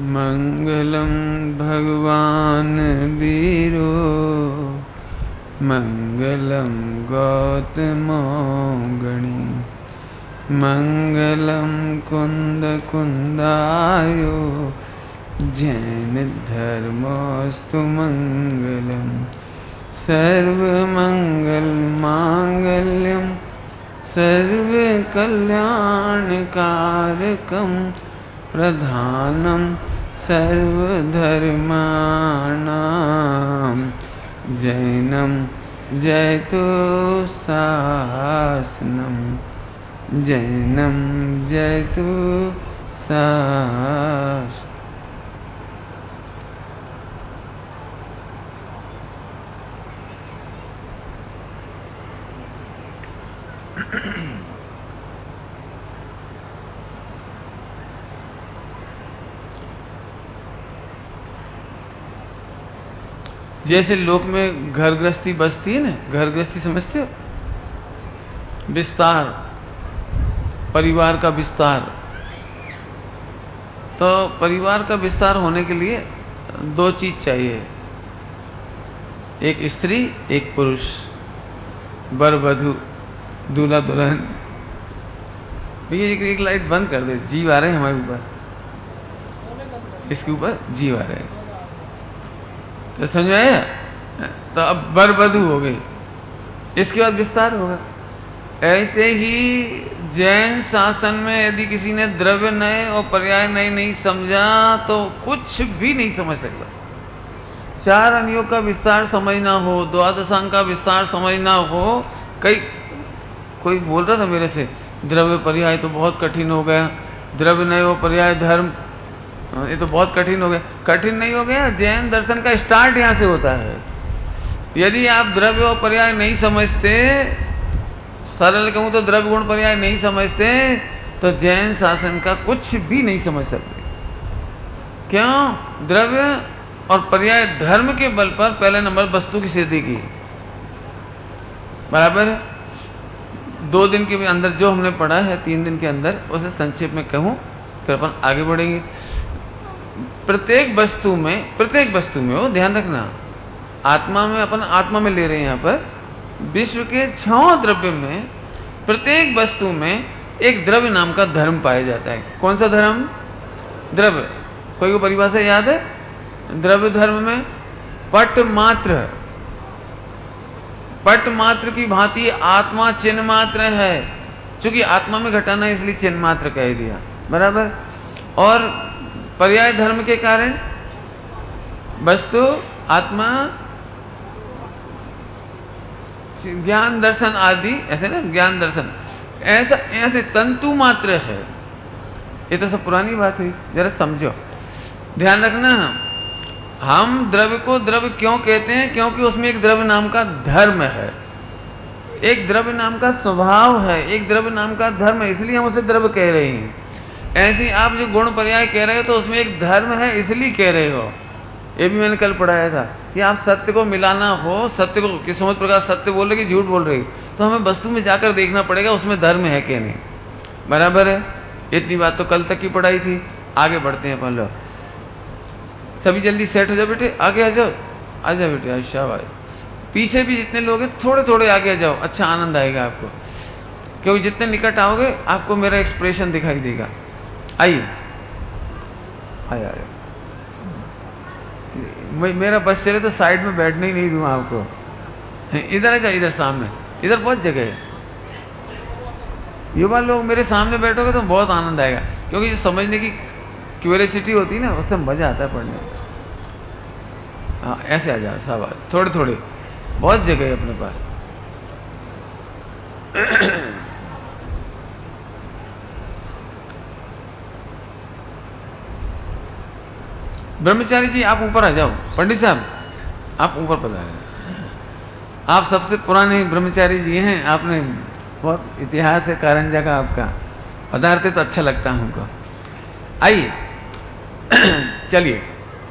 मंगलम भगवान वीरो मंगलम गौतमो गणी मंगलम कुंद कुंदायो जैन धर्मोस्तु मंगलम सर्वमंगल मांगल्यम सर्वकल्याणकारकं प्रधानम सर्वधर्माणां जैनम जयतु शासनम जैनम जयतु शासनम। जैसे लोक में घर गृहस्थी बसती है ना, घर गृहस्थी समझते हो, विस्तार, परिवार का विस्तार। तो परिवार का विस्तार होने के लिए दो चीज चाहिए, एक स्त्री एक पुरुष, वर वधू, दूल्हा दुल्हन। भैया एक लाइट बंद कर दे, जीव आ रहे हैं हमारे ऊपर, इसके ऊपर जीव आ रहे हैं। तो समझ में आया? तो अब वर वधू हो गए, इसके बाद विस्तार होगा। ऐसे ही जैन शासन में यदि किसी ने द्रव्य नय और पर्याय नय नहीं समझा तो कुछ भी नहीं समझ सकता। चार अनियोग का विस्तार समझना हो, द्वादशांग का विस्तार समझना हो, कोई बोल रहा था मेरे से द्रव्य पर्याय तो बहुत कठिन हो गया, द्रव्य नय और पर्याय धर्म ये तो बहुत कठिन हो गया। कठिन नहीं हो गया, जैन दर्शन का स्टार्ट यहाँ से होता है। यदि आप द्रव्य और पर्याय नहीं समझते, सरल कहूँ तो द्रव्य गुण पर्याय नहीं समझते, तो जैन शासन का कुछ भी नहीं समझ सकते। क्यों? द्रव्य और पर्याय धर्म के बल पर पहले नंबर वस्तु की सिद्धि की, बराबर। 2 दिन के अंदर जो हमने पढ़ा है, 3 दिन के अंदर, उसे संक्षेप में कहूँ, फिर अपन आगे बढ़ेंगे। प्रत्येक वस्तु में वो ध्यान रखना, आत्मा में, अपन आत्मा में ले रहे हैं यहाँ पर, विश्व के 6 द्रव्य में प्रत्येक वस्तु में एक द्रव्य नाम का धर्म पाया जाता है। कौन सा धर्म? द्रव्य। कोई को परिभाषा याद है? द्रव्य धर्म में पट मात्र की भांति आत्मा चिन्ह मात्र है। चूंकि आत्मा में घटाना है इसलिए चिन्ह मात्र कह दिया, बराबर। और पर्याय धर्म के कारण वस्तु, आत्मा, ज्ञान दर्शन आदि, ऐसे ना, ज्ञान दर्शन ऐसे तंतु मात्र है। ये तो सब पुरानी बात हुई, जरा समझो, ध्यान रखना। हम द्रव्य को द्रव्य क्यों कहते हैं? क्योंकि उसमें एक द्रव्य नाम का धर्म है, एक द्रव्य नाम का स्वभाव है, एक द्रव्य नाम का धर्म है, इसलिए हम उसे द्रव्य कह रहे हैं। ऐसे ही आप जो गुण पर्याय कह रहे हो तो उसमें एक धर्म है, इसलिए कह रहे हो। ये भी मैंने कल पढ़ाया था कि आप सत्य को मिलाना हो, सत्य को किस प्रकार सत्य बोल रहे कि झूठ बोल रहे, तो हमें वस्तु में जाकर देखना पड़ेगा उसमें धर्म है कि नहीं, बराबर है। इतनी बात तो कल तक की पढ़ाई थी। आगे बढ़ते हैं अपन लोग। सभी जल्दी सेट हो जाओ बेटे, आगे आ जाओ, आ जाओ बेटे, अच्छा भाई। पीछे भी जितने लोग हैं थोड़े थोड़े आगे आ जाओ, अच्छा आनंद आएगा आपको, क्योंकि जितने निकट आओगे आपको मेरा एक्सप्रेशन दिखाई देगा। आइए आइए, मेरा बस चले तो साइड में बैठने ही नहीं दूंगा आपको। इधर आ जाओ, इधर सामने, इधर बहुत जगह है। युवा लोग मेरे सामने बैठोगे तो बहुत आनंद आएगा, क्योंकि जो समझने की क्यूरियोसिटी होती है ना, उससे मजा आता है पढ़ने में। हाँ, ऐसे आ जाओ, शाबाश, थोड़े थोड़े, बहुत जगह है अपने पास। ब्रह्मचारी जी आप ऊपर आ जाओ, पंडित साहब आप ऊपर पधारें। आप सबसे पुराने ब्रह्मचारी जी हैं, आपने बहुत इतिहास है कारंजा का आपका, पधारते तो अच्छा लगता है हमको। आइए चलिए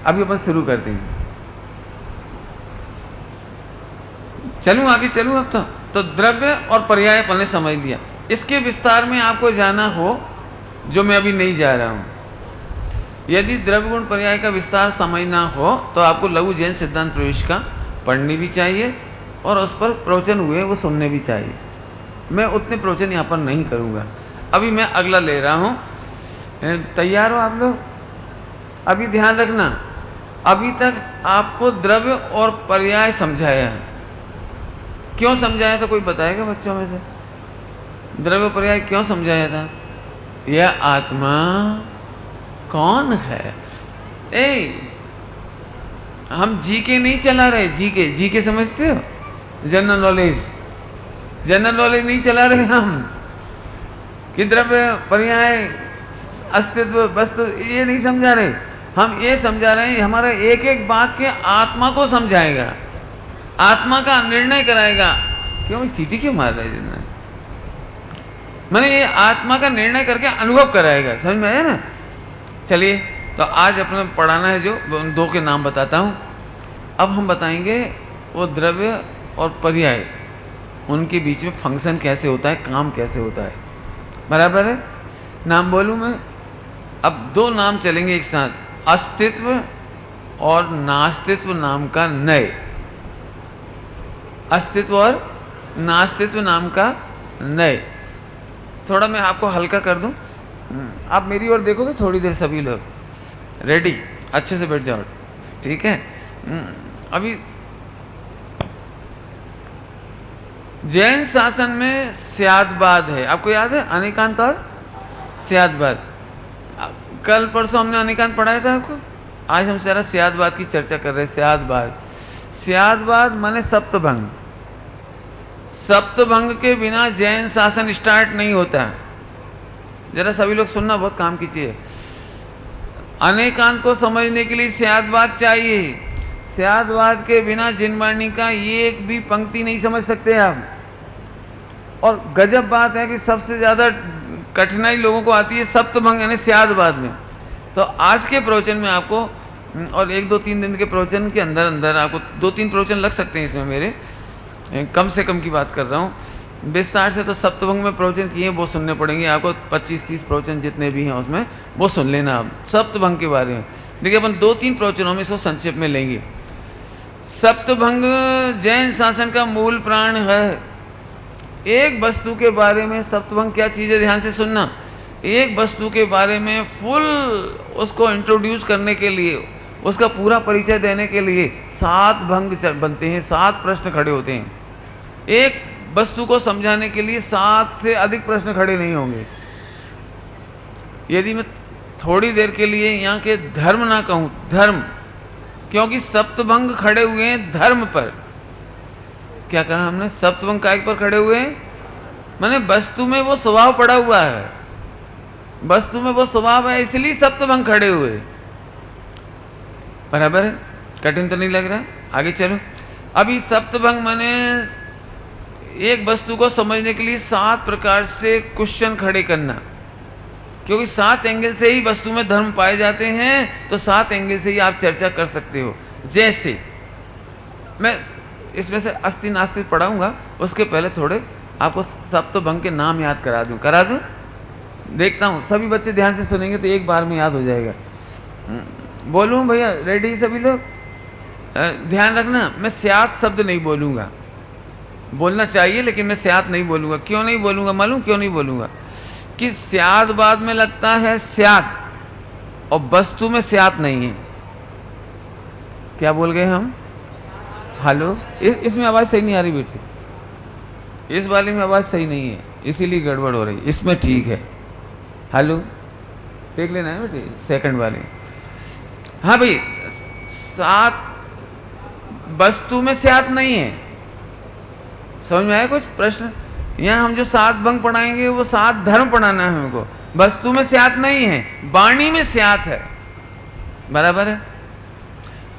अभी अपन शुरू करते हैं। चलूँ आगे, चलूँ अब तो द्रव्य और पर्याय अपन ने समझ लिया। इसके विस्तार में आपको जाना हो, जो मैं अभी नहीं जा रहा हूँ। यदि द्रव्य गुण पर्याय का विस्तार समझना हो तो आपको लघु जैन सिद्धांत प्रवेश का पढ़नी भी चाहिए और उस पर प्रवचन हुए वो सुनने भी चाहिए। मैं उतने प्रवचन यहाँ पर नहीं करूँगा। अभी मैं अगला ले रहा हूँ। तैयार हो आप लोग? अभी ध्यान रखना, अभी तक आपको द्रव्य और पर्याय समझाया है। क्यों समझाया था, कोई बताएगा बच्चों में से? द्रव्य पर्याय क्यों समझाया था? यह आत्मा कौन है? हम जीके नहीं चला रहे। जीके समझते हो? जनरल नॉलेज नहीं चला रहे हम कि द्रव्य पर्याय अस्तित्व वस्तु, ये नहीं समझा रहे। हम ये समझा रहे हैं हमारा एक एक वाक्य आत्मा को समझाएगा, आत्मा का निर्णय कराएगा। क्यों सीटी क्यों मार रहे हैं? मैंने ये आत्मा का निर्णय करके अनुभव कराएगा। समझ में आया ना? चलिए, तो आज अपने पढ़ाना है जो उन दो के नाम बताता हूँ। अब हम बताएंगे वो द्रव्य और पर्याय, उनके बीच में फंक्शन कैसे होता है, काम कैसे होता है। बराबर है? नाम बोलूँ मैं? अब दो नाम चलेंगे एक साथ, अस्तित्व और नास्तित्व नाम का नय। अस्तित्व और नास्तित्व नाम का नय। थोड़ा मैं आपको हल्का कर दूं, आप मेरी ओर देखोगे थोड़ी देर? सभी लोग रेडी? अच्छे से बैठ जाओ, ठीक है? अभी जैन शासन में स्यादवाद है, आपको याद है? अनेकांत और स्यादवाद। कल परसों हमने अनेकांत पढ़ाया था आपको। आज हम सारा स्यादवाद की चर्चा कर रहे हैं। स्यादवाद माने सप्तभंग। सप्तभंग के बिना जैन शासन स्टार्ट नहीं होता। जरा सभी लोग सुनना, बहुत काम की चीज है। अनेकांत को समझने के लिए स्यादवाद चाहिए। स्यादवाद के बिना जिनवाणी का एक भी पंक्ति नहीं समझ सकते आप। और गजब बात है कि सबसे ज़्यादा कठिनाई लोगों को आती है सप्तभंग यानी स्यादवाद में। तो आज के प्रवचन में आपको, और 1-2-3 दिन के प्रवचन के अंदर अंदर आपको 2-3 प्रवचन लग सकते हैं इसमें, मेरे कम से कम की बात कर रहा हूँ। विस्तार से तो सप्तभंग में प्रवचन किए वो सुनने पड़ेंगे आपको। 25-30 प्रवचन जितने भी हैं उसमें वो सुन लेना आप सप्तभंग के बारे में। देखिए, अपन 2-3 प्रवचनों में इसको संक्षेप में लेंगे। सप्तभंग जैन शासन का मूल प्राण है। एक वस्तु के बारे में सप्तभंग क्या चीज़ है, ध्यान से सुनना। एक वस्तु के बारे में फुल उसको इंट्रोड्यूस करने के लिए, उसका पूरा परिचय देने के लिए 7 भंग बनते हैं, 7 प्रश्न खड़े होते हैं। एक वस्तु को समझाने के लिए 7 से अधिक प्रश्न खड़े नहीं होंगे। यदि मैं थोड़ी देर के लिए यहाँ के धर्म ना कहूँ, धर्म, क्योंकि सप्तभंग खड़े हुए हैं धर्म पर। क्या कहा हमने? सप्तभंग काय पर खड़े हुए हैं? माने वस्तु में वो स्वभाव पड़ा हुआ है, वस्तु में वो स्वभाव है, इसलिए सप्तभंग खड़े हुए। बराबर है? कठिन तो नहीं लग रहा? आगे चलो। अभी सप्तभंग माने एक वस्तु को समझने के लिए 7 प्रकार से क्वेश्चन खड़े करना, क्योंकि 7 एंगल से ही वस्तु में धर्म पाए जाते हैं। तो 7 एंगल से ही आप चर्चा कर सकते हो। जैसे मैं इसमें से अस्ति नास्ति पढ़ाऊंगा, उसके पहले थोड़े आपको सप्तभंग के नाम याद करा दूं। देखता हूँ सभी बच्चे ध्यान से सुनेंगे तो एक बार में याद हो जाएगा। बोलूँ भैया? रेडी सभी लोग? ध्यान रखना, मैं स्यात शब्द नहीं बोलूँगा। बोलना चाहिए लेकिन मैं स्यात नहीं बोलूँगा। क्यों नहीं बोलूँगा मालूम? क्यों नहीं बोलूँगा? कि स्यादवाद में लगता है स्यात और वस्तु में स्यात नहीं है। क्या बोल गए हम? हेलो, इसमें आवाज़ सही नहीं आ रही बेटी, इस वाले में आवाज़ सही नहीं है, इसीलिए गड़बड़ हो रही। इसमें ठीक है। हेलो, देख लेना है बेटी, सेकंड वाले। हाँ भाई, 7 वस्तु में स्यात नहीं है। समझ में आया कुछ प्रश्न? यहाँ हम जो 7 भंग पढ़ाएंगे वो 7 धर्म पढ़ाना है हमको। वस्तु में स्यात नहीं है, वाणी में स्यात है। बराबर है?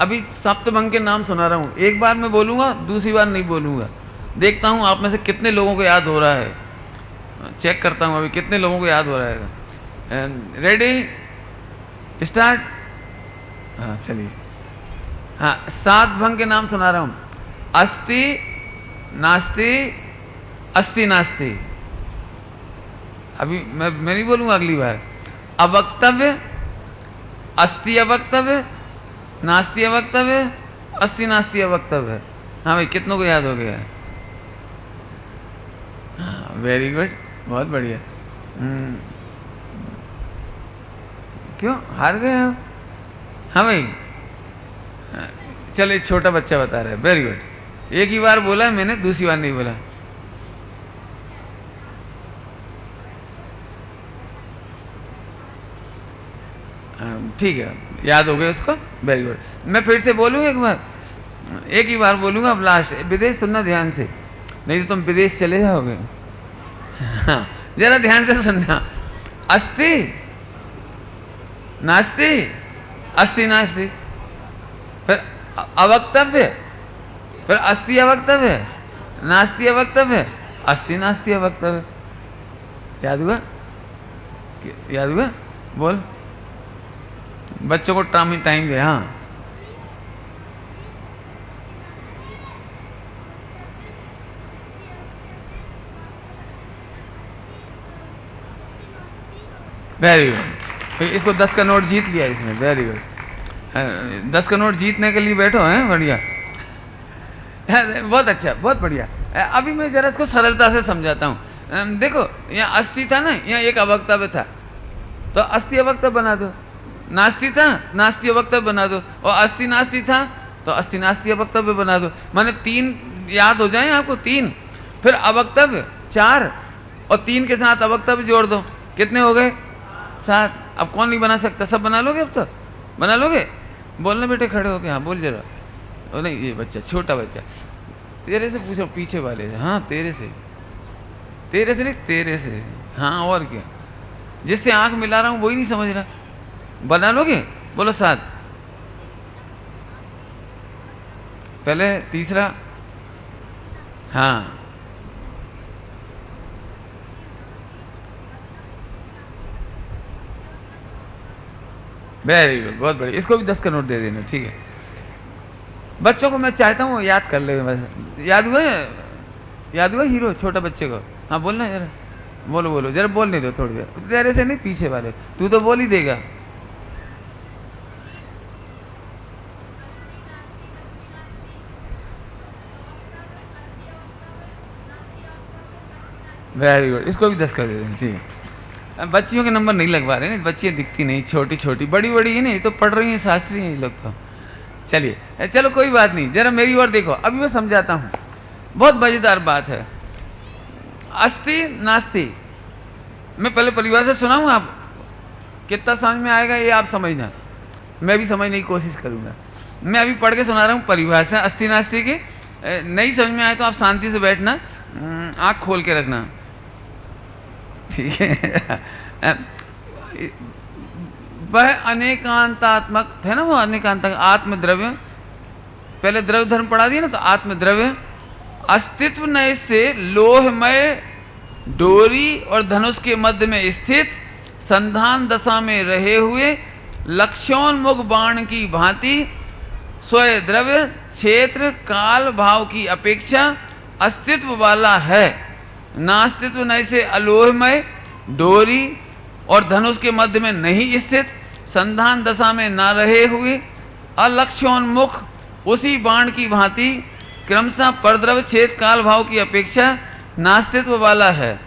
अभी सप्तभंग के नाम सुना रहा हूँ, एक बार मैं बोलूँगा, दूसरी बार नहीं बोलूँगा। देखता हूँ आप में से कितने लोगों को याद हो रहा है। चेक करता हूँ अभी कितने लोगों को याद हो रहा है। Ready, start. हाँ चलिए। हाँ, 7 भंग के नाम सुना रहा हूँ। अस्ति नास्ति, अस्ति नास्ति। अभी मैं नहीं बोलूँगा, अगली बार। अवक्तव्य, अस्ति अवक्तव्य, नास्ति अवक्तव्य, अस्ति नास्ति अवक्तव्य। हाँ भाई, कितनों को याद हो गया? हाँ, वेरी गुड, बहुत बढ़िया। क्यों हार गए आप? हाँ भाई, चलो एक छोटा बच्चा बता रहा है, वेरी गुड। एक ही बार बोला मैंने, दूसरी बार नहीं बोला। ठीक है, याद हो गया उसको, वेरी गुड। मैं फिर से बोलूँ एक बार, एक ही बार बोलूँगा, अब लास्ट। विदेश सुनना ध्यान से, नहीं तो तुम विदेश चले जाओगे। हाँ, जरा ध्यान से सुनना। अस्ति नास्ति, अस्ति नास्ति, फिर अवक्तव्य, फिर अस्ति अवक्तव्य, नास्ति अवक्तव्य, अस्ति नास्ति अवक्तव्य। याद हुआ? याद हुआ? बोल, बच्चों को टाइम दे। हाँ, वेरी गुड। इसको 10 का नोट जीत लिया इसने, वेरी गुड। 10 का नोट जीतने के लिए बैठो हैं, बढ़िया, बहुत अच्छा, बहुत बढ़िया। अभी मैं जरा इसको सरलता से समझाता हूँ। देखो, यहाँ अस्ति था ना, यहाँ एक अवक्तव्य था, तो अस्ति अवक्तव्य बना दो। नास्ति था, नास्ति अवक्तव्य बना दो। और अस्ति नास्ति था, तो अस्ति नास्ति अवक्तव्य बना दो। माने 3 याद हो जाए आपको, 3, फिर अवक्तव्य 4, और 3 के साथ अवक्तव्य जोड़ दो, कितने हो गए? 7। अब कौन नहीं बना सकता? सब बना लोगे? अब तो बना लोगे? बोलना बेटे, खड़े हो के। हाँ बोल जरा। ओ नहीं, ये बच्चा, छोटा बच्चा, तेरे से पूछो, पीछे वाले से। हाँ, तेरे से नहीं, तेरे से। हाँ, और क्या? जिससे आंख मिला रहा हूँ वही नहीं समझ रहा। बना लोगे? बोलो 7। पहले तीसरा। हाँ, वेरी गुड, बहुत बढ़िया। इसको भी 10 का नोट दे देना, ठीक है। बच्चों को मैं चाहता हूँ याद कर ले। याद हुआ? याद हुआ हीरो, छोटा बच्चे को? हाँ बोलना जरा, बोलो बोलो जरा, बोलने दो थोड़ी देर। तेरे से नहीं, पीछे वाले, तू तो बोल ही देगा। वेरी गुड, इसको भी 10 कर दे देना, ठीक है। बच्चियों के नंबर नहीं लगवा रहे, नहीं बच्चियाँ दिखती नहीं, छोटी छोटी, बड़ी बड़ी है नहीं, तो पढ़ रही हैं, शास्त्री हैं ये लोग तो। चलिए, चलो कोई बात नहीं, जरा मेरी ओर देखो, अभी मैं समझाता हूँ। बहुत मजेदार बात है। अस्ति नास्ति, मैं पहले परिभाषा सुनाऊँ, आप कितना समझ में आएगा ये आप समझना, मैं भी समझने की कोशिश करूँगा। मैं अभी पढ़ के सुना रहा हूँ परिभाषा अस्ति नास्ति की। नहीं समझ में आए तो आप शांति से बैठना, आँख खोल के रखना, ठीक है। वह अनेकांतात्मक है ना, वो अनेकांत आत्मद्रव्य, पहले द्रव्य धर्म पढ़ा दिया ना, तो आत्मद्रव्य अस्तित्व नय से लोहमय डोरी और धनुष के मध्य में स्थित संधान दशा में रहे हुए लक्ष्योन्मुख बाण की भांति स्वयं द्रव्य क्षेत्र काल भाव की अपेक्षा अस्तित्व वाला है। नास्तित्व नय से अलोहमय डोरी और धनुष के मध्य में नहीं स्थित संधान दशा में न रहे हुए अलक्ष्योन्मुख उसी बाण की भांति क्रमशः परद्रव्य छेद काल भाव की अपेक्षा नास्तित्व वाला है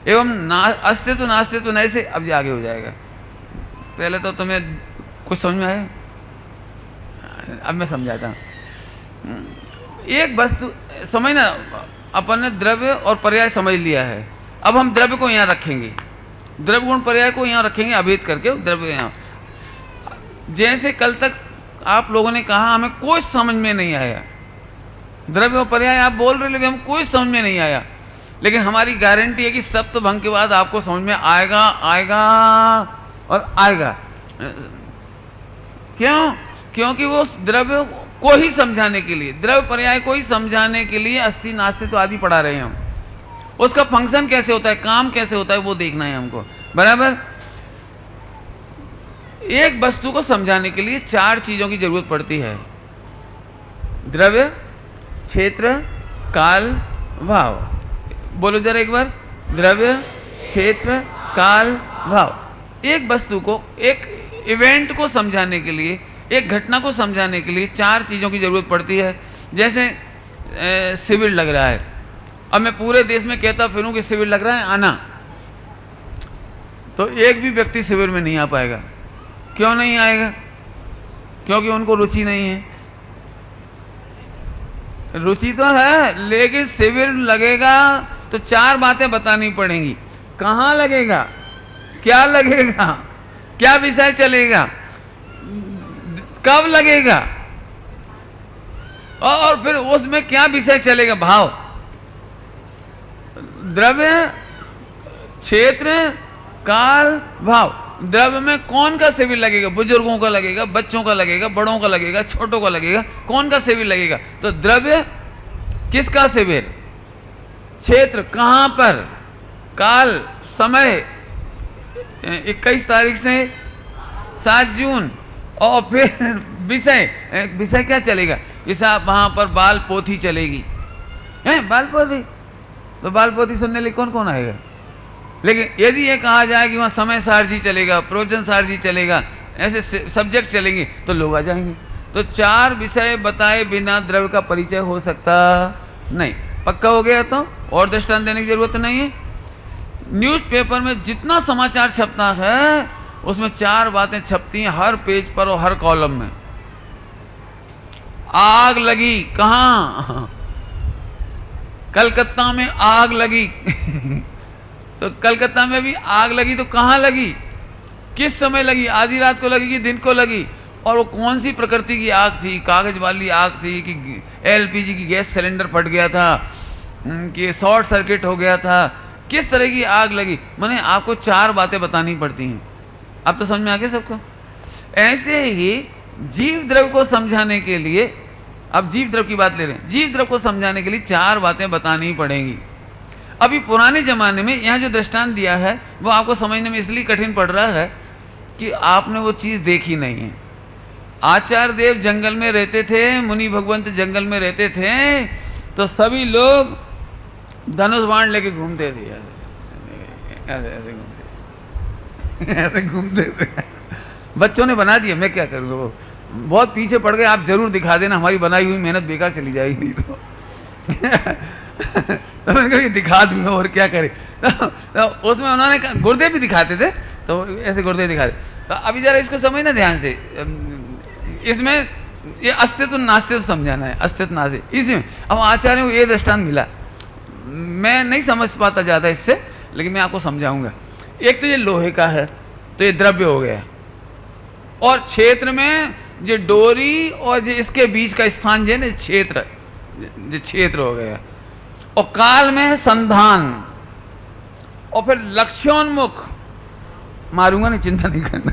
एवं अस्तित्व नास्तित्व नय से। अब आगे हो जाएगा, पहले तो तुम्हें कुछ समझ में आया, अब मैं समझाता हूँ। एक वस्तु समझना, अपन ने द्रव्य और पर्याय समझ लिया है, अब हम द्रव्य को यहाँ रखेंगे, द्रव्य गुण पर्याय को यहाँ रखेंगे अभेद करके, द्रव्य यहाँ। जैसे कल तक आप लोगों ने कहा हमें कोई समझ में नहीं आया, द्रव्य और पर्याय आप बोल रहे लेकिन हम कोई समझ में नहीं आया, लेकिन हमारी गारंटी है कि सप्तभंग के बाद आपको समझ में आएगा, आएगा और आएगा। क्यों? क्योंकि वो द्रव्य को ही समझाने के लिए, द्रव्य पर्याय को ही समझाने के लिए अस्ति नास्तित्व आदि पढ़ा रहे हैं हम। उसका फंक्शन कैसे होता है, काम कैसे होता है, वो देखना है हमको, बराबर। एक वस्तु को समझाने के लिए 4 चीजों की जरूरत पड़ती है, द्रव्य, क्षेत्र, काल, भाव। बोलो जरा एक बार, द्रव्य, क्षेत्र, काल, भाव। एक वस्तु को इवेंट को समझाने के लिए, एक घटना को समझाने के लिए 4 चीज़ों की ज़रूरत पड़ती है। जैसे शिविर लग रहा है, अब मैं पूरे देश में कहता फिरूं कि शिविर लग रहा है, आना, तो एक भी व्यक्ति शिविर में नहीं आ पाएगा। क्यों नहीं आएगा? क्योंकि उनको रुचि नहीं है। रुचि तो है, लेकिन शिविर लगेगा तो 4 बातें बतानी पड़ेंगी। कहाँ लगेगा, क्या लगेगा, क्या विषय चलेगा, कब लगेगा, और फिर उसमें क्या विषय चलेगा। भाव, द्रव्य, क्षेत्र, काल, भाव। द्रव्य में कौन का शिविर लगेगा? बुजुर्गों का लगेगा, बच्चों का लगेगा, बड़ों का लगेगा, छोटों का लगेगा। कौन का शिविर लगेगा? तो द्रव्य किसका शिविर, क्षेत्र कहां पर, काल समय 21 तारीख से 7 जून, और फिर विषय, विषय क्या चलेगा कि साहब वहां पर बाल पोथी चलेगी। हैं बाल पोथी, तो बाल पोथी सुनने लिए कौन कौन आएगा? लेकिन यदि ये कहा जाए कि वहाँ समय सारजी चलेगा, प्रयोजन सारजी चलेगा, ऐसे सब्जेक्ट चलेंगे, तो लोग आ जाएंगे। तो 4 विषय बताए बिना द्रव्य का परिचय हो सकता नहीं। पक्का हो गया? तो और दृष्टांत देने की जरूरत नहीं है। न्यूज़पेपर में जितना समाचार छपता है उसमें 4 बातें छपती हैं हर पेज पर और हर कॉलम में। आग लगी, कहाँ? कलकत्ता में आग लगी तो कलकत्ता में भी आग लगी, तो कहाँ लगी, किस समय लगी? आधी रात को लगी कि दिन को लगी? और वो कौन सी प्रकृति की आग थी? कागज वाली आग थी कि एलपीजी की गैस सिलेंडर फट गया था, कि शॉर्ट सर्किट हो गया था, किस तरह की आग लगी? माने आपको 4 बातें बतानी पड़ती हैं। अब तो समझ में आ गया सबको? ऐसे ही जीव द्रव्य को समझाने के लिए, अब जीव द्रव्य की बात ले रहे हैं, जीव द्रव्य को समझाने के लिए 4 बातें बतानी पड़ेंगी। अभी पुराने ज़माने में यहाँ जो दृष्टांत दिया है वो आपको समझने में इसलिए कठिन पड़ रहा है कि आपने वो चीज़ देखी नहीं है। आचार्य देव जंगल में रहते थे, मुनि भगवंत जंगल में रहते थे, तो सभी लोग धनुष बाण लेके घूमते थे, ऐसे ऐसे घूमते थे। बच्चों ने बना दिया, मैं क्या करूँगा, वो बहुत पीछे पड़ गए। आप जरूर दिखा देना, हमारी बनाई हुई मेहनत बेकार चली जाएगी नहीं तो। तो मैंने कहा कि दिखा दूंगा, और क्या करें। तो उसमें उन्होंने गुर्दे भी दिखाते थे, तो ऐसे गुर्दे दिखाते। तो अभी जरा इसको समझना ध्यान से, इसमें ये अस्तित्व नास्तित्व समझाना है, अस्तित्व नास्तित्व। इसमें अब आचार्य को ये दृष्टांत मिला, मैं नहीं समझ पाता ज़्यादा इससे, लेकिन मैं आपको समझाऊंगा। एक तो ये लोहे का है, तो ये द्रव्य हो गया, और क्षेत्र में जो डोरी और जो इसके बीच का स्थान जो है ना, क्षेत्र, जो क्षेत्र हो गया। और काल में संधान, और फिर लक्ष्योन्मुख, मारूंगा नहीं, चिंता नहीं करना।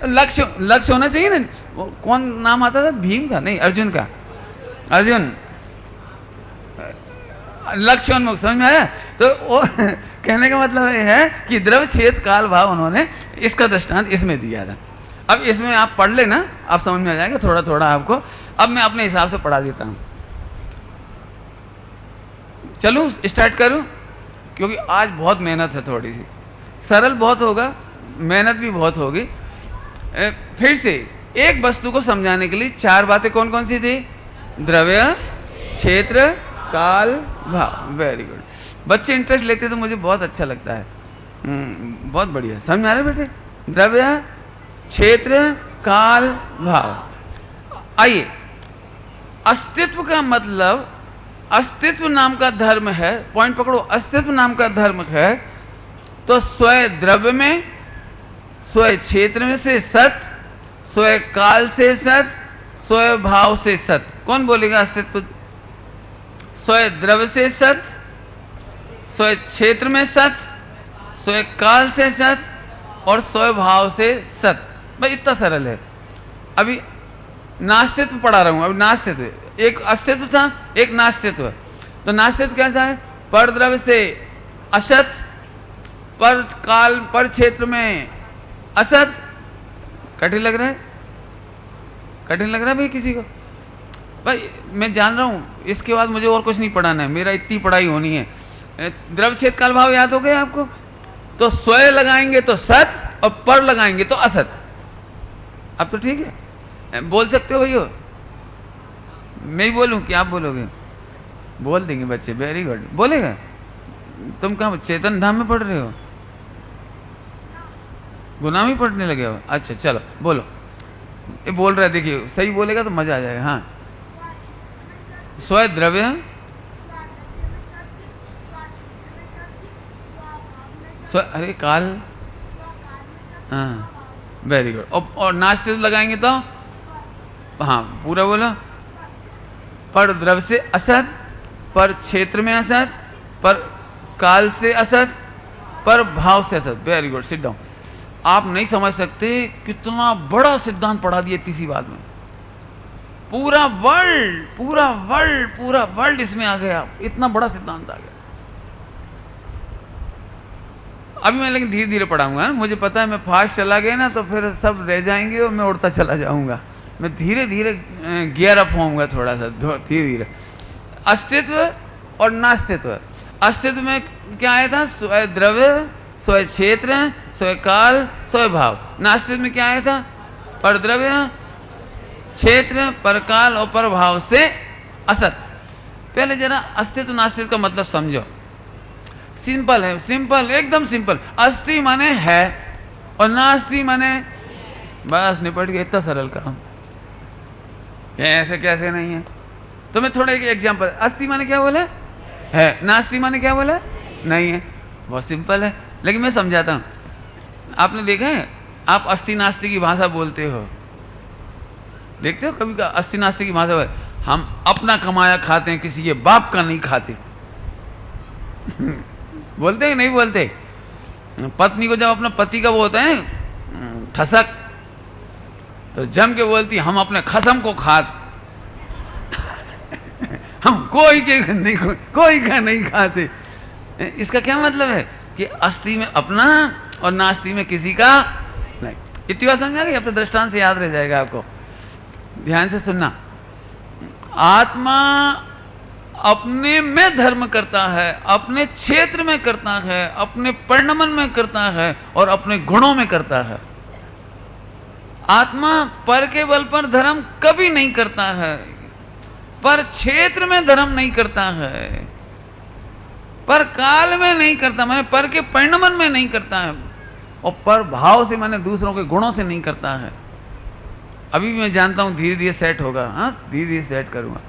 लक्ष्य होना चाहिए ना। कौन नाम आता था, भीम का? नहीं, अर्जुन का। अर्जुन लक्ष्योन्मुख, समझ में आया? तो वो कहने का मतलब ये है कि द्रव्य क्षेत्र काल भाव उन्होंने इसका दृष्टांत इसमें दिया था। अब इसमें आप पढ़ लेना, आप समझ में आ जाएगा थोड़ा थोड़ा आपको। अब मैं अपने हिसाब से पढ़ा देता हूँ। चलूँ, स्टार्ट करूँ? क्योंकि आज बहुत मेहनत है, थोड़ी सी सरल बहुत होगा, मेहनत भी बहुत होगी। फिर से एक वस्तु को समझाने के लिए 4 बातें कौन कौन सी थी? द्रव्य, क्षेत्र, काल, भाव। Very good. बच्चे इंटरेस्ट लेते तो मुझे बहुत अच्छा लगता है। बहुत बढ़िया, समझ आ रहे बेटे? द्रव्य, क्षेत्र, काल, भाव। आइए, अस्तित्व का मतलब, अस्तित्व नाम का धर्म है, पॉइंट पकड़ो, अस्तित्व नाम का धर्म है तो स्वयं द्रव्य में, स्वयं क्षेत्र में से सत, स्वयं काल से सत, स्वयं भाव से सत। कौन बोलेगा अस्तित्व? स्वयं द्रव्य से सत, स्वयं क्षेत्र में सत, स्वयं काल से सत, और स्वयं भाव से सत। भाई इतना सरल है। अभी नास्तित्व पढ़ा रहा हूं। अभी नास्तित्व, एक अस्तित्व था, एक नास्तित्व। तो नास्तित्व कैसा है? पर द्रव्य से असत, पर काल, पर क्षेत्र में असत। कठिन लग रहा है? कठिन लग रहा है भाई किसी को? भाई मैं जान रहा हूँ, इसके बाद मुझे और कुछ नहीं पढ़ाना है, मेरा इतनी पढ़ाई होनी है। द्रव्य क्षेत्र काल भाव याद हो गया आपको? तो स्वयं लगाएंगे तो सत, और पर लगाएंगे तो असत। अब तो ठीक है, बोल सकते हो भैया? मैं ही बोलूं कि आप बोलोगे? बोल देंगे बच्चे, वेरी गुड। बोलेगा? तुम कहाँ चेतन धाम में पढ़ रहे हो? गुनाह में पढ़ने लगे हो? अच्छा चलो बोलो, ये बोल रहा है, देखिए सही बोलेगा तो मजा आ जाएगा। हाँ, स्वय द्रव्य, अरे काल, हाँ वेरी गुड। और नाचते तो लगाएंगे तो, हाँ पूरा बोलो। पर द्रव्य से असत, पर क्षेत्र में असत, पर काल से असत, पर भाव से असत। Very good, sit down. आप नहीं समझ सकते कितना बड़ा सिद्धांत पढ़ा दिया तीसरी बात में। पूरा वर्ल्ड, पूरा वर्ल्ड, पूरा वर्ल्ड इसमें आ गया, इतना बड़ा सिद्धांत आ गया। अभी मैं लेकिन धीरे धीरे पढ़ाऊंगा, मुझे पता है मैं फास्ट चला गया ना तो फिर सब रह जाएंगे और मैं उड़ता चला जाऊंगा। मैं धीरे धीरे गियर अप होऊंगा, थोड़ा सा धीरे धीरे। अस्तित्व और नास्तित्व। अस्तित्व में क्या आया था? स्वय द्रव्य, स्वय क्षेत्र, स्वय काल, स्वय भाव। नास्तित्व में क्या आया था? पर द्रव्य, क्षेत्र, पर काल और पर भाव से असत। पहले जरा अस्तित्व नास्तित्व का मतलब समझो। सिंपल है, सिंपल, एकदम सिंपल। अस्ति माने है और नास्ति माने, बस निपट गया, इतना सरल काम। ऐसे कैसे नहीं है? तो मैं थोड़ा एक एग्जांपल। अस्ति माने क्या बोले? है। नास्ति माने क्या बोले? नहीं है। बहुत सिंपल है, लेकिन मैं समझाता हूँ। आपने देखा है, आप अस्ति नास्ति की भाषा बोलते हो, देखते हो कभी का? अस्ति नास्ति की भाषा बोले, हम अपना कमाया खाते हैं, किसी के बाप का नहीं खाते। बोलते हैं नहीं बोलते? पत्नी को जब अपना पति का वो होता है ठसक, तो जम के बोलती हम अपने खसम को खाते। हम कोई का नहीं खाते। इसका क्या मतलब है? कि अस्ति में अपना और नास्ति में किसी का नहीं। इतनी बात समझ आ गई? अब तो दृष्टांत से याद रह जाएगा आपको। ध्यान से सुनना। आत्मा अपने में धर्म करता है, अपने क्षेत्र में करता है, अपने परिणमन में करता है और अपने गुणों में करता है। आत्मा पर के बल पर धर्म कभी नहीं करता है, पर क्षेत्र में धर्म नहीं करता है, पर काल में नहीं करता, मैंने पर के परिणमन में नहीं करता है, और पर भाव से मैंने दूसरों के गुणों से नहीं करता है। अभी भी मैं जानता हूं धीरे धीरे सेट होगा। हाँ, धीरे धीरे सेट करूंगा।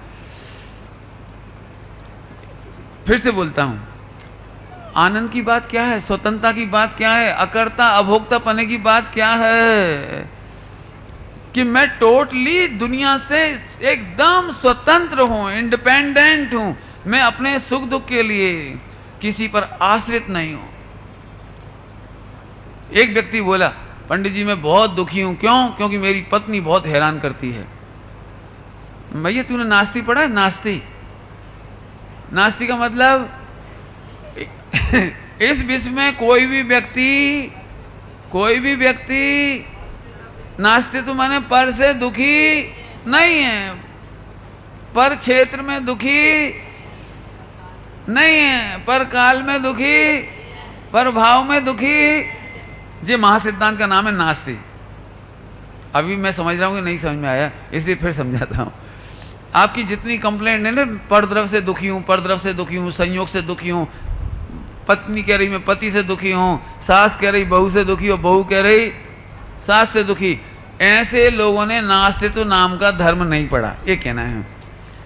फिर से बोलता हूं, आनंद की बात क्या है? स्वतंत्रता की बात क्या है? अकर्ता अभोक्ता पने की बात क्या है? कि मैं टोटली दुनिया से एकदम स्वतंत्र हूं, इंडिपेंडेंट हूं। मैं अपने सुख दुख के लिए किसी पर आश्रित नहीं हूं। एक व्यक्ति बोला, पंडित जी मैं बहुत दुखी हूं। क्यों? क्योंकि मेरी पत्नी बहुत हैरान करती है। भैया तूने नास्ति पढ़ा है? नास्ति, नास्ति का मतलब इस विश्व में कोई भी व्यक्ति नास्ति तो माने पर से दुखी नहीं है, पर क्षेत्र में दुखी नहीं है, पर काल में दुखी, पर भाव में दुखी। ये महासिद्धांत का नाम है नास्ति। अभी मैं समझ रहा हूँ कि नहीं समझ में आया, इसलिए फिर समझाता हूँ। आपकी जितनी कंप्लेंट है ना, परद्रव से दुखी हूँ, परद्रव से दुखी हूँ, संयोग से दुखी हूँ, पत्नी कह रही मैं पति से दुखी हूँ, सास कह रही बहू से दुखी हो, बहू कह रही सास से दुखी, ऐसे लोगों ने नास्तित्व नाम का धर्म नहीं पढ़ा, ये कहना है।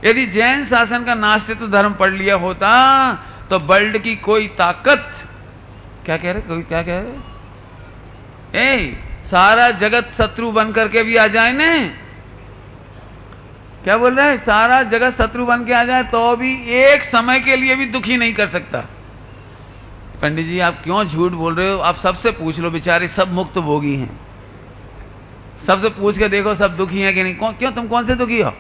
यदि जैन शासन का नास्तित्व धर्म पढ़ लिया होता तो वर्ल्ड की कोई ताकत, क्या कह रहे, कोई क्या कह रहे, सारा जगत शत्रु बन करके भी आ जाए ने, क्या बोल रहा है, सारा जगत शत्रु बन के आ जाए तो भी एक समय के लिए भी दुखी नहीं कर सकता। पंडित जी आप क्यों झूठ बोल रहे हो? आप सबसे पूछ लो, बेचारे सब मुक्त भोगी हैं, सबसे पूछ के देखो सब दुखी हैं कि नहीं। क्यों तुम कौन से दुखी हो?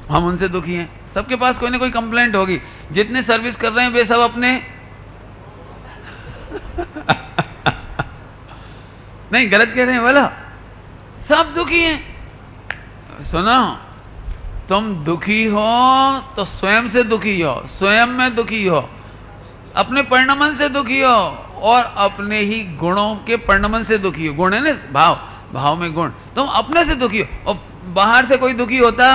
हम उनसे दुखी हैं। सबके पास कोई ना कोई कंप्लेंट होगी। जितने सर्विस कर रहे हैं वे सब अपने नहीं गलत कह रहे हैं, बोलो सब दुखी हैं। सुनो, तुम दुखी हो तो स्वयं से दुखी हो, स्वयं में दुखी हो, अपने परिणमन से दुखी हो और अपने ही गुणों के परिणमन से दुखी हो। गुण है ना, भाव, भाव में गुण, तुम अपने से दुखी हो और बाहर से कोई दुखी होता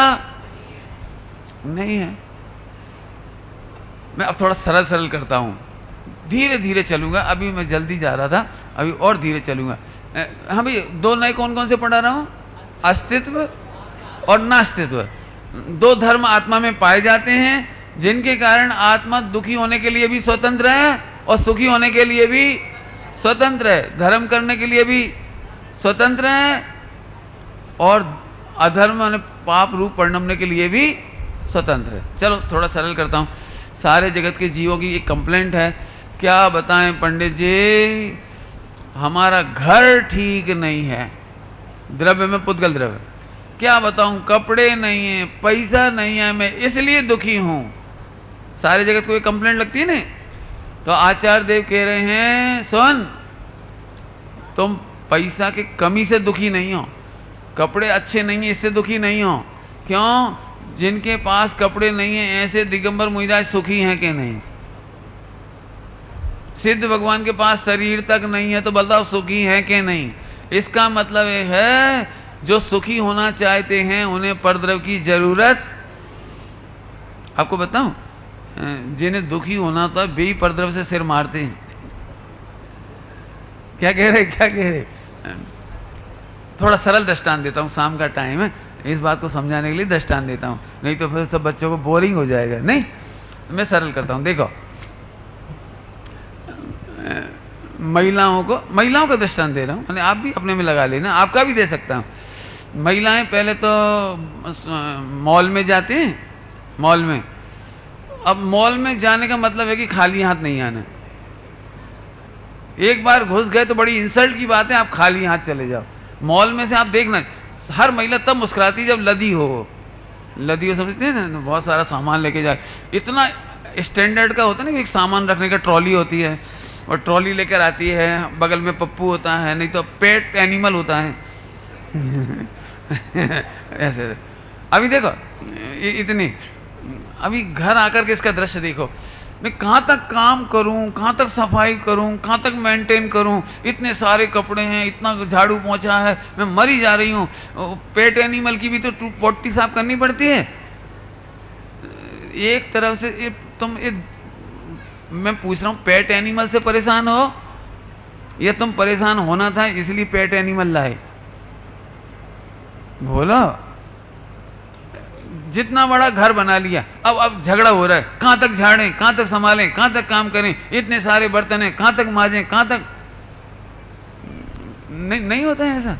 नहीं है। मैं अब थोड़ा सरल सरल करता हूँ, धीरे धीरे चलूंगा। अभी मैं जल्दी जा रहा था, अभी और धीरे चलूंगा। हाँ भाई, दो नए कौन कौन से पढ़ा रहा हूँ? अस्तित्व और नास्तित्व। दो धर्म आत्मा में पाए जाते हैं, जिनके कारण आत्मा दुखी होने के लिए भी स्वतंत्र है और सुखी होने के लिए भी स्वतंत्र है, धर्म करने के लिए भी स्वतंत्र है और अधर्म माने पाप रूप परिणमने के लिए भी स्वतंत्र है। चलो थोड़ा सरल करता हूँ। सारे जगत के जीवों की एक कंप्लेंट है, क्या बताएं पंडित जी, हमारा घर ठीक नहीं है, द्रव्य में पुद्गल द्रव्य, क्या बताऊं, कपड़े नहीं है, पैसा नहीं है, मैं इसलिए दुखी हूं। सारे जगत को एक कंप्लेंट लगती है ना। तो आचार्य देव कह रहे हैं, सुन, तुम पैसा की कमी से दुखी नहीं हो, कपड़े अच्छे नहीं है इससे दुखी नहीं हो। क्यों? जिनके पास कपड़े नहीं है ऐसे दिगंबर मुनिराज सुखी हैं कि नहीं? सिद्ध भगवान के पास शरीर तक नहीं है तो बताओ सुखी हैं कि नहीं? इसका मतलब ये है, जो सुखी होना चाहते हैं उन्हें परद्रव्य की जरूरत। आपको बताऊं, जिन्हें दुखी होना तो वे ही परद्रव्य से सिर मारते हैं। क्या कह रहे, क्या कह रहे? थोड़ा सरल दृष्टांत देता हूँ, शाम का टाइम है, इस बात को समझाने के लिए दृष्टांत देता हूँ, नहीं तो फिर सब बच्चों को बोरिंग हो जाएगा। नहीं, मैं सरल करता हूँ। देखो, महिलाओं का दृष्टांत दे रहा हूँ, आप भी अपने में लगा लेना, आपका भी दे सकता हूँ। महिलाएं पहले तो मॉल में जाते हैं, मॉल में। अब मॉल में जाने का मतलब है कि खाली हाथ नहीं आना। एक बार घुस गए तो बड़ी इंसल्ट की बात है आप खाली हाथ चले जाओ। मॉल में से आप देखना, हर महिला तब मुस्कुराती जब लदी हो। लदी हो समझते हैं ना, बहुत सारा सामान लेके जाए, इतना स्टैंडर्ड का होता है ना, एक सामान रखने का ट्रॉली होती है और ट्रॉली लेकर आती है, बगल में पप्पू होता है, नहीं तो पेट एनिमल होता है ऐसे। अभी देखो इतनी, अभी घर आकर के इसका दृश्य देखो, मैं कहाँ तक काम करूँ, कहाँ तक सफाई करूँ, कहाँ तक मेंटेन करूँ, इतने सारे कपड़े हैं, इतना झाड़ू पहुँचा है, मैं मरी जा रही हूँ। पेट एनिमल की भी तो पोटी साफ करनी पड़ती है। एक तरफ से मैं पूछ रहा हूँ, पेट एनिमल से परेशान हो या तुम परेशान होना था इसलिए पेट एनिमल लाए? बोलो। जितना बड़ा घर बना लिया, अब झगड़ा हो रहा है, कहाँ तक झाड़ें, कहाँ तक संभालें, कहाँ तक काम करें, इतने सारे बर्तन हैं, कहाँ तक माजें, कहाँ तक। नहीं होता है ऐसा।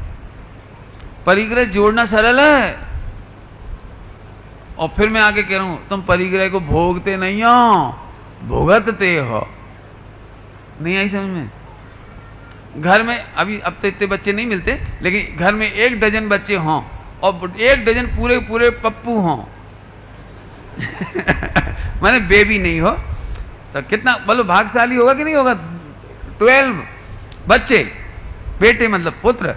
परिग्रह जोड़ना सरल है। और फिर मैं आगे कह रहा हूं, तुम परिग्रह को भोगते नहीं हो, भुगतते हो। नहीं आई समझ में? घर में अब तो इतने बच्चे नहीं मिलते, लेकिन घर में 1 डजन बच्चे हों और 1 डजन पूरे पूरे पप्पू हों माने बेबी नहीं हो, तो कितना बोलो भाग्यशाली होगा कि नहीं होगा? 12 बच्चे, बेटे मतलब पुत्र,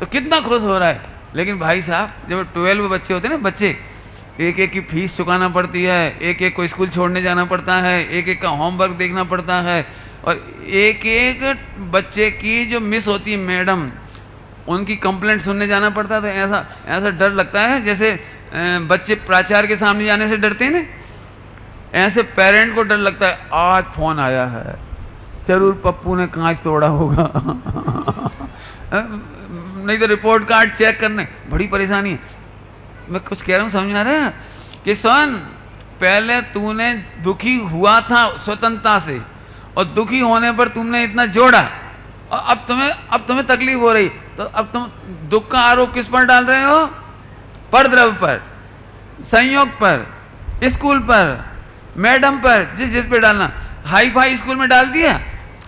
तो कितना खुश हो रहा है। लेकिन भाई साहब, जब 12 बच्चे होते हैं ना, बच्चे, एक एक की फीस चुकाना पड़ती है, एक एक को स्कूल छोड़ने जाना पड़ता है, एक एक का होमवर्क देखना पड़ता है, और एक एक बच्चे की जो मिस होती है मैडम, उनकी कंप्लेंट सुनने जाना पड़ता है। तो ऐसा डर लगता है जैसे बच्चे प्राचार्य के सामने जाने से डरते हैं ना, ऐसे पेरेंट को डर लगता है, आज फोन आया है, जरूर पप्पू ने कांच तोड़ा होगा नहीं तो रिपोर्ट कार्ड चेक करने, बड़ी परेशानी है। मैं कुछ कह रहा हूँ, समझ आ रहा है? कि सुन, पहले तूने दुखी हुआ था स्वतंत्रता से, और दुखी होने पर तुमने इतना जोड़ा, और अब तुम्हें तकलीफ हो रही, तो अब तुम दुख का आरोप किस पर डाल रहे हो? परद्रव्य पर, संयोग पर, स्कूल पर, मैडम पर, जिस पे डालना। हाई फाई स्कूल में डाल दिया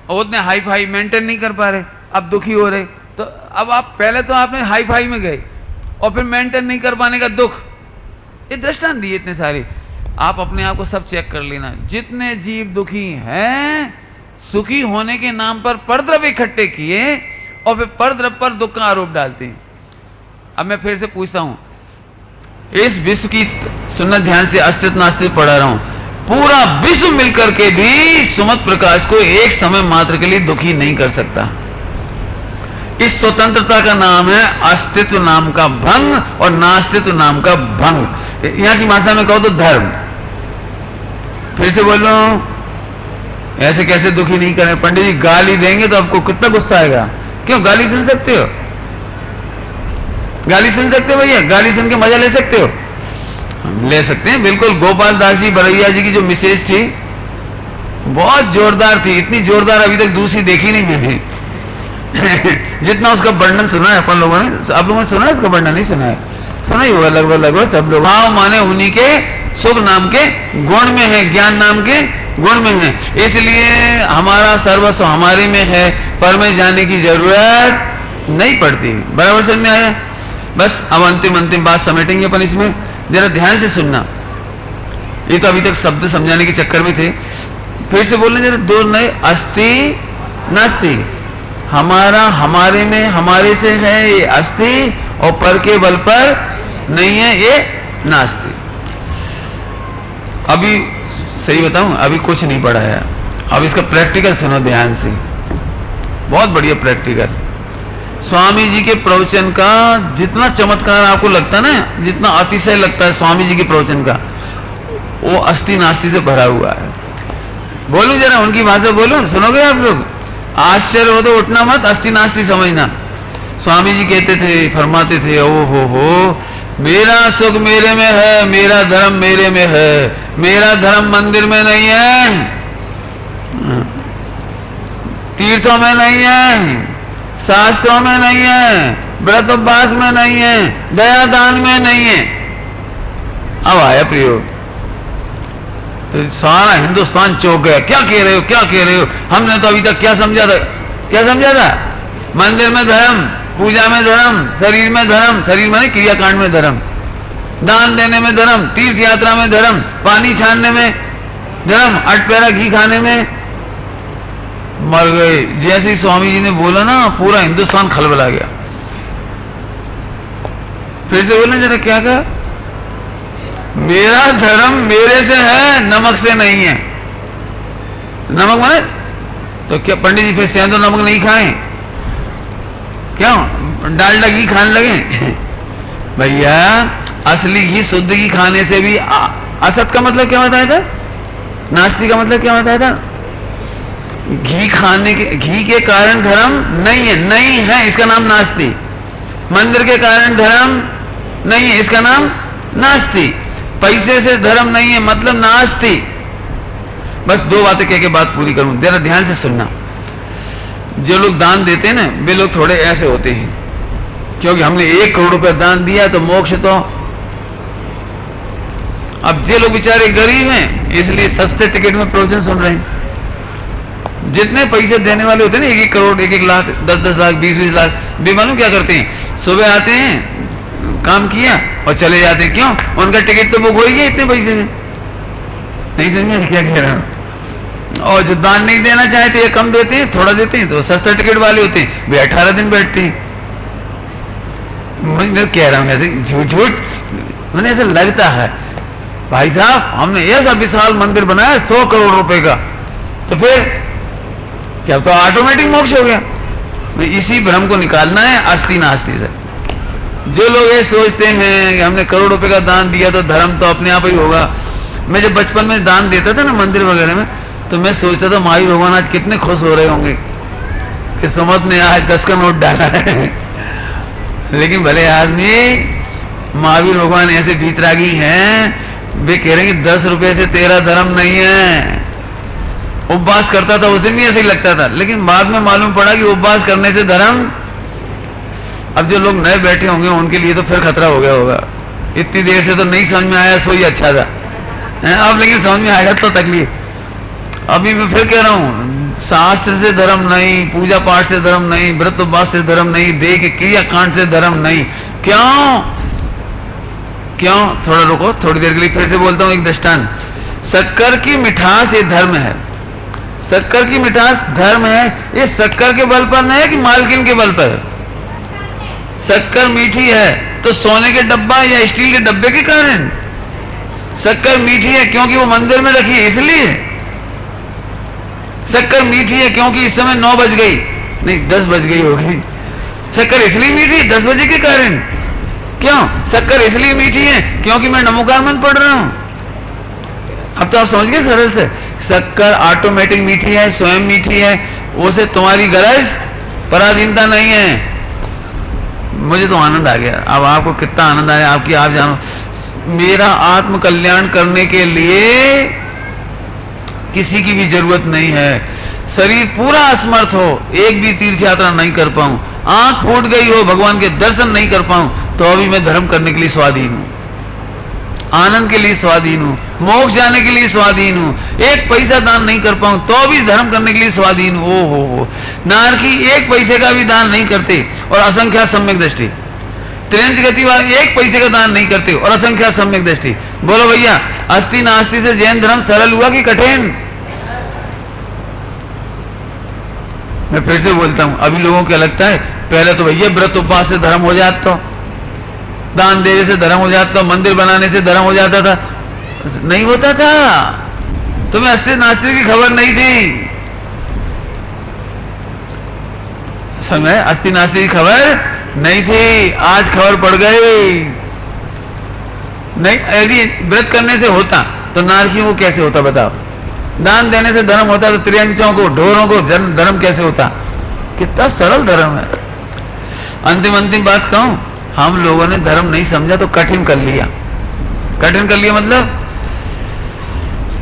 और उतने हाई फाई मेंटेन नहीं कर पा रहे, अब दुखी हो रहे। तो अब आप पहले तो आपने हाई फाई में गए और फिर मेंटेन नहीं कर पाने का दुख। ये दृष्टांत दिए इतने सारे, आप अपने आप को सब चेक कर लेना। जितने जीव दुखी हैं, सुखी होने के नाम पर परद्रव्य इकट्ठे किए और फिर परद्रव्य पर दुख का आरोप डालते हैं। अब मैं फिर से पूछता हूं, इस विश्व की, सुनना ध्यान से, अस्तित्व नास्तित्व पढ़ा रहा हूं, पूरा विश्व मिलकर के भी सुमत प्रकाश को एक समय मात्र के लिए दुखी नहीं कर सकता। इस स्वतंत्रता का नाम है अस्तित्व नाम का भंग और नास्तित्व नाम का भंग। यहां की भाषा में कहो तो धर्म। फिर से बोलो, ऐसे कैसे दुखी नहीं करें? पंडित जी गाली देंगे तो आपको कितना गुस्सा आएगा। क्यों? गाली सुन सकते हो, गाली सुन सकते हो भैया, गाली सुन के मजा ले सकते हो। ले सकते हैं बिल्कुल। गोपाल दास जी बरैया जी की जो मिसेज थी बहुत जोरदार थी, इतनी जोरदार अभी तक दूसरी देखी नहीं मैंने। जितना उसका वर्णन सुना है अपन लोगों ने, आप लोगों ने सुना है उसका वर्णन? नहीं सुना है? सुना ही होगा लगभग सब लोग। भाव माने उन्हीं के सुख नाम के गुण में है, ज्ञान नाम के गुण में है, इसलिए हमारा सर्वस्व हमारे में है, पर में जाने की जरूरत नहीं पड़ती। बराबर समझ में आया? बस अब अंतिम बात समेटेंगे अपन इसमें, जरा ध्यान से सुनना। ये तो अभी तक शब्द समझाने के चक्कर में थे, फिर से बोलने जरा दो नए। अस्ति नास्ति, हमारा हमारे में हमारे से है ये अस्ति, और पर के बल पर नहीं है ये नास्ति। अभी सही बताऊं, अभी कुछ नहीं पढ़ा है, अब इसका प्रैक्टिकल सुनो ध्यान से, बहुत बढ़िया प्रैक्टिकल। स्वामी जी के प्रवचन का जितना चमत्कार आपको लगता है ना, जितना अतिशय लगता है स्वामी जी के प्रवचन का, वो अस्ति नास्ति से भरा हुआ है। बोलूं जरा उनकी भाषा बोलूं, सुनोगे आप लोग? आश्चर्य हो तो उठना मत, अस्ति नास्ति समझना। स्वामी जी कहते थे, फरमाते थे, ओ हो मेरा सुख मेरे में है, मेरा धर्म मेरे में है, मेरा धर्म मंदिर में नहीं है, तीर्थों में नहीं है, शास्त्रों में नहीं है, व्रत उपवास में नहीं है, दया दान में नहीं है। अब आया प्रयोग, तो सारा हिंदुस्तान चौंक गया। क्या कह रहे हो, क्या कह रहे हो? हमने तो अभी तक क्या समझा था? क्या समझा था? मंदिर में धर्म, पूजा में धर्म, शरीर में धर्म, शरीर में क्रियाकांड में धर्म, दान देने में धर्म, तीर्थ यात्रा में धर्म, पानी छानने में धर्म, अटपेरा घी खाने में। मर गए। जैसे ही स्वामी जी ने बोला ना, पूरा हिंदुस्तान खलबला गया। फिर से बोले जरा, क्या कहा? मेरा धर्म मेरे से है, नमक से नहीं है। नमक माने तो क्या पंडित जी फिर सेंधो नमक नहीं खाएं? क्यों? डालडा घी खाने लगे? भैया असली घी, शुद्ध घी खाने से भी असत का मतलब क्या बताया था? नास्ति का मतलब क्या बताया था? घी खाने के, घी के कारण धर्म नहीं है, नहीं है, इसका नाम नास्ति। मंदिर के कारण धर्म नहीं है, इसका नाम नास्ति। पैसे से धर्म नहीं है, मतलब नास्ति। बस दो बातें कह के बात पूरी करूं, जरा ध्यान से सुनना। जो लोग दान देते हैं ना, वे लोग थोड़े ऐसे होते हैं, क्योंकि हमने 1 करोड़ रुपया दान दिया तो मोक्ष तो। अब जे लोग बेचारे गरीब हैं, इसलिए सस्ते टिकट में प्रवचन सुन रहे हैं। जितने पैसे देने वाले होते हैं ना, 1-1 करोड़, 1-1 लाख, 10-10 लाख, 20-20 लाख, वे मालूम क्या करते हैं? सुबह आते हैं, काम किया और चले जाते हैं। क्यों? उनका टिकट तो बुक हो ही गया इतने पैसे में। नहीं समझे क्या कह रहा हूं? और जो दान नहीं देना चाहते, ये कम देते हैं, थोड़ा देते हैं, तो सस्ता टिकट वाले होते हैं, वे 18 दिन बैठते हैं। मैं कह रहा हूं ऐसे झूठ मैंने ऐसा लगता है। भाई साहब हमने ऐसा विशाल मंदिर बनाया 100 करोड़ रुपए का, तो फिर क्या, तो ऑटोमेटिक मोक्ष हो गया। इसी भ्रम को निकालना है अस्ति नास्ति से। जो लोग ये सोचते हैं कि हमने करोड़ रुपए का दान दिया तो धर्म तो अपने आप ही होगा। मैं जब बचपन में दान देता था ना मंदिर वगैरह में, तो मैं सोचता था महावीर भगवान आज कितने खुश हो रहे होंगे कि सुमत ने आज 10 का नोट डाला है। लेकिन भले आदमी, महावीर भगवान ऐसे भीतरागी हैं, वे कह रहे हैं कि 10 रुपए से तेरा धर्म नहीं है। उपवास करता था उस दिन भी ऐसे ही लगता था, लेकिन बाद में मालूम पड़ा कि उपवास करने से धर्म। अब जो लोग नए बैठे होंगे उनके लिए तो फिर खतरा हो गया होगा। इतनी देर से तो नहीं समझ में आया, सो ही अच्छा था। अब लेकिन समझ में आएगा तो तकलीफ। अभी मैं फिर कह रहा हूँ, शास्त्र से धर्म नहीं, पूजा पाठ से धर्म नहीं, व्रत उपवास से धर्म नहीं, देह के क्रिया कांड से धर्म नहीं। क्यों? क्यों? थोड़ा रुको, थोड़ी देर के लिए फिर से बोलता हूँ एक दृष्टांत। शक्कर की मिठास ये धर्म है। शक्कर की मिठास धर्म है। ये शक्कर के बल पर नहीं है कि मालकिन के बल पर। शक्कर मीठी है तो सोने के डब्बा या स्टील के डब्बे के कारण, शक्कर मीठी है क्योंकि वो मंदिर में रखी है इसलिए। शक्कर मीठी है क्योंकि इस समय 9 बज गई, नहीं 10 बज गई होगी। शक्कर इसलिए मीठी है 10 बजे के कारण। क्यों शक्कर इसलिए मीठी है? क्योंकि मैं नमोकार मंत्र पढ़ रहा हूं। अब तो आप समझ गए सरल से। शक्कर ऑटोमेटिक मीठी है, स्वयं मीठी है, उसे तुम्हारी गरज पराधीनता नहीं है। मुझे तो आनंद आ गया। अब आपको कितना आनंद आया आपकी आप जानो। मेरा आत्म कल्याण करने के लिए किसी की भी जरूरत नहीं है। शरीर पूरा असमर्थ हो, एक भी तीर्थ यात्रा नहीं कर पाऊं, आंख फूट गई हो, भगवान के दर्शन नहीं कर पाऊं, तो अभी मैं धर्म करने के लिए स्वाधीन हूं, आनंद के लिए स्वाधीन हूं, मोक्ष जाने के लिए स्वाधीन हूं। एक पैसा दान नहीं कर पाऊं तो भी धर्म करने के लिए स्वाधीन हूं। ओ हो नारकी एक पैसे का भी दान नहीं करते और असंख्या सम्यक दृष्टि। त्रियंच गति वाले एक पैसे का दान नहीं करते और असंख्या सम्यक दृष्टि। बोलो भैया अस्थि नास्ति से जैन धर्म सरल हुआ कि कठिन? मैं फिर से बोलता हूं, अभी लोगों को लगता है पहले तो भैया व्रत उपवास से धर्म हो जाता, दान देने से धर्म हो जाता, मंदिर बनाने से धर्म हो जाता था। नहीं होता था। तुम्हें अस्थि नास्ति की खबर नहीं थी। समय अस्थि नास्ति की खबर नहीं थी, आज खबर पड़ गई। नहीं यदि व्रत करने से होता तो नारकियों को कैसे होता बताओ? दान देने से धर्म होता तो त्रियंचों को ढोरों को धर्म कैसे होता? कितना सरल धर्म है। अंतिम बात कहूं, हम लोगों ने धर्म नहीं समझा तो कठिन कर लिया। कठिन कर लिया मतलब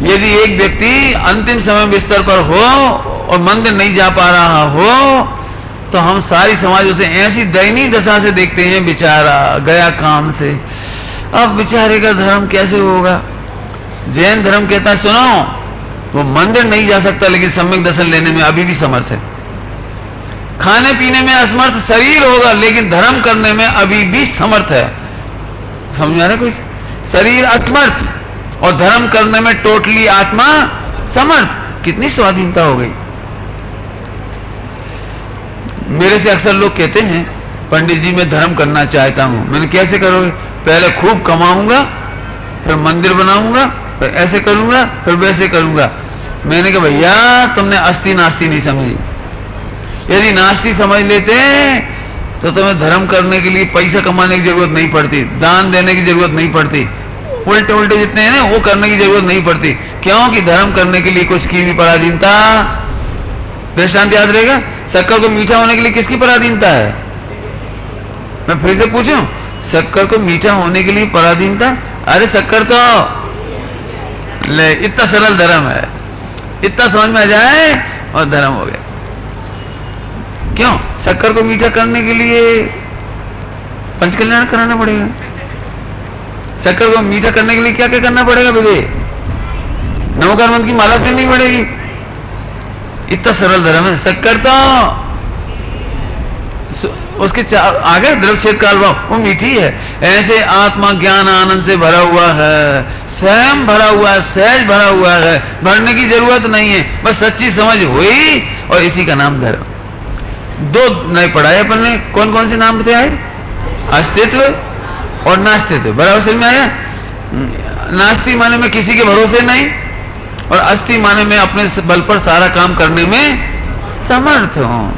यदि एक व्यक्ति अंतिम समय बिस्तर पर हो और मंदिर नहीं जा पा रहा हो तो हम सारी समाज उसे ऐसी दयनीय दशा से देखते हैं, बेचारा गया काम से, अब बेचारे का धर्म कैसे होगा? जैन धर्म कहता है सुनो, वो मंदिर नहीं जा सकता लेकिन सम्यक दर्शन लेने में अभी भी समर्थ है। खाने पीने में असमर्थ शरीर होगा लेकिन धर्म करने में अभी भी समर्थ है। समझ आ रहा कुछ? शरीर असमर्थ और धर्म करने में टोटली आत्मा समर्थ। कितनी स्वाधीनता हो गई। मेरे से अक्सर लोग कहते हैं पंडित जी मैं धर्म करना चाहता हूं। मैंने कैसे करोगे? पहले खूब कमाऊंगा, फिर मंदिर बनाऊंगा, फिर ऐसे करूंगा, फिर वैसे करूंगा। मैंने कहा भैया तुमने अस्थि नास्ति नहीं समझी। यदि नास्ति समझ लेते तो तुम्हें धर्म करने के लिए पैसा कमाने की जरूरत नहीं पड़ती, दान देने की जरूरत नहीं पड़ती, उल्टे उल्टे जितने हैं ना वो करने की जरूरत नहीं पड़ती। क्योंकि धर्म करने के लिए कुछ की भी पराधीनता। दृष्टांत याद रहेगा, शक्कर को मीठा होने के लिए किसकी पराधीनता है? मैं फिर से पूछूं, शक्कर को मीठा होने के लिए पराधीनता? अरे शक्कर तो ले, इतना सरल धर्म है, इतना समझ में आ जाए और धर्म हो गया। क्यों? शक्कर को मीठा करने के लिए पंच कल्याण कराना पड़ेगा। शक्कर को मीठा करने के लिए क्या क्या करना पड़ेगा? भैया नमोकार मंत्र की माला करनी पड़ेगी। इतना सरल धर्म है। शक्कर तो उसके आगे द्रव्यच्छेद काल भाव वो मीठी है। ऐसे आत्मा ज्ञान आनंद से भरा हुआ है, स्वयं भरा हुआ है, सहज भरा हुआ है, भरने की जरूरत नहीं है, बस सच्ची समझ हुई और इसी का नाम धर्म। दो नए पढ़ाए अपन ने, कौन कौन से नाम बताए? अस्तित्व और नास्तित्व। बराबर समझ में आया? नास्ति माने में किसी के भरोसे नहीं और अस्थि माने में अपने बल पर सारा काम करने में समर्थ हूं।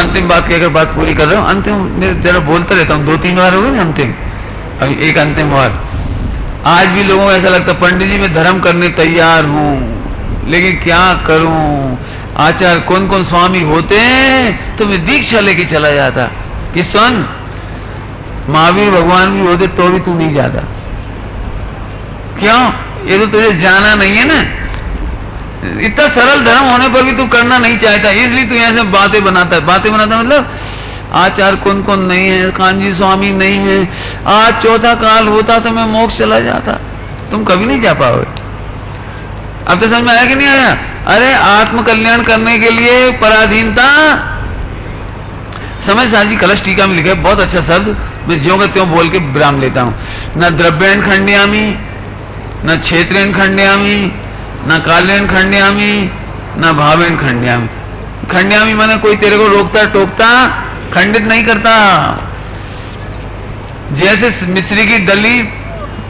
अंतिम बात की अगर बात पूरी कर रहा हूं, अंतिम जरा बोलता रहता हूं, 2-3 बार हो गए ना अंतिम, अभी एक अंतिम बार। आज भी लोगों को ऐसा लगता पंडित जी मैं धर्म करने तैयार हूं लेकिन क्या करूं? आचार्य कौन कौन स्वामी होते हैं तो मैं दीक्षा लेके चला जाता कि सुन महावीर भगवान भी होते तो भी तू नहीं जाता। क्यों? ये तो तुझे जाना नहीं है ना। इतना सरल धर्म होने पर भी तू करना नहीं चाहता, इसलिए तू यहाँ से बातें बनाता है। बातें बनाता मतलब आचार्य कौन कौन नहीं है, कांजी स्वामी नहीं है, आज चौथा काल होता तो मैं मोक्ष चला जाता। तुम कभी नहीं जा पाओगे। अब तो समझ में आया कि नहीं आया? अरे आत्म कल्याण करने के लिए पराधीनता। समय साल जी कलश टीका में लिखा है बहुत अच्छा शब्द, मैं ज्यों का त्यों बोल के विराम लेता हूं। न द्रव्येन खंडयामी, न क्षेत्रेन खंडयामी, न कालेन खंडयामी, न भावेन खंडयामी। खंडयामी माने कोई तेरे को रोकता टोकता खंडित नहीं करता। जैसे मिस्री की डली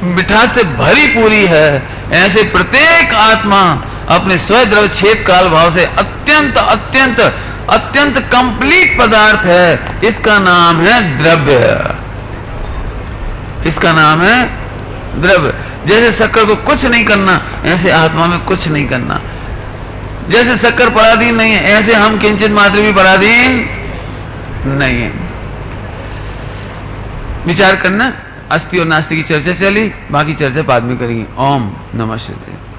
मिठास से भरी पूरी है, ऐसे प्रत्येक आत्मा अपने स्वद्रव्य छेद काल भाव से अत्यंत अत्यंत अत्यंत कंप्लीट पदार्थ है। इसका नाम है द्रव्य, इसका नाम है द्रव्य। जैसे शक्कर को कुछ नहीं करना, ऐसे आत्मा में कुछ नहीं करना। जैसे शक्कर पराधीन नहीं है, ऐसे हम किंचित मात्र भी पराधीन नहीं है। विचार करना। अस्थि और नास्ति की चर्चा चली, बाकी चर्चा बाद में करेंगे। ओम नमः शिवाय।